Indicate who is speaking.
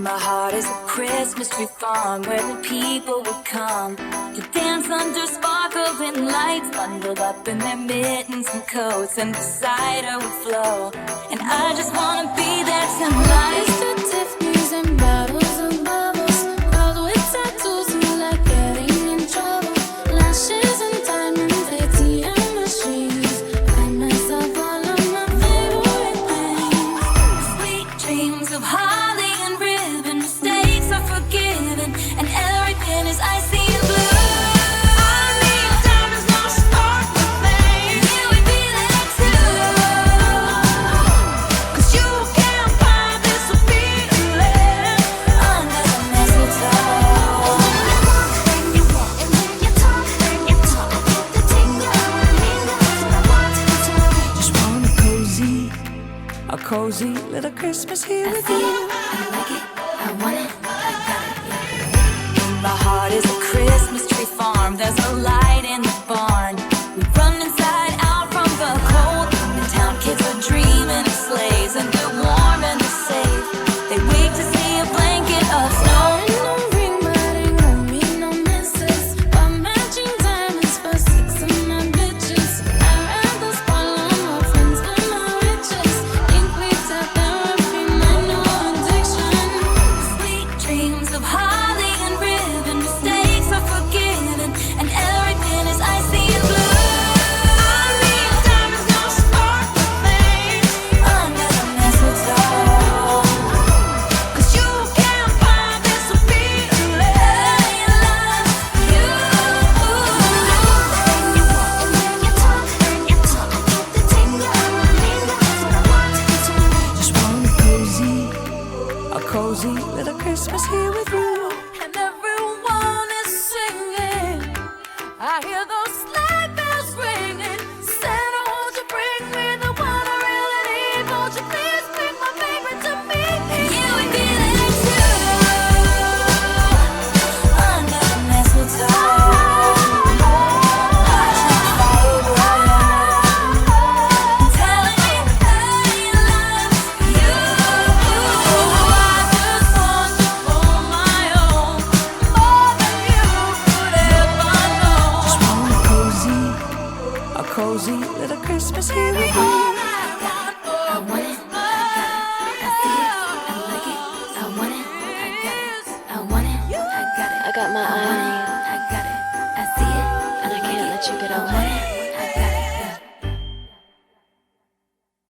Speaker 1: My heart is a Christmas tree farm where the people would come to dance under sparkling lights, bundled up in their mittens and coats, and the cider would flow. And I just wanna be there tonight.
Speaker 2: It's the Tiffany's and bottles and bubbles, girls with tattoos who like getting in trouble, lashes and diamonds, ATM machines, buy myself all of my favorite things.
Speaker 1: Sweet dreams of holly and ribbon, mistakes are forgiven, and everything is icy and blue. I need diamonds, no sparkling things. You would be there too, 'cause you can't find this feeling under the mistletoe.
Speaker 2: And when you talk, I get the tingle in me. That's what I want to tell you.
Speaker 1: Just want a cozy little Christmas here with you.
Speaker 2: I like it, I want it, I got it, yeah.
Speaker 1: My heart is a Christmas tree farm. There's a light in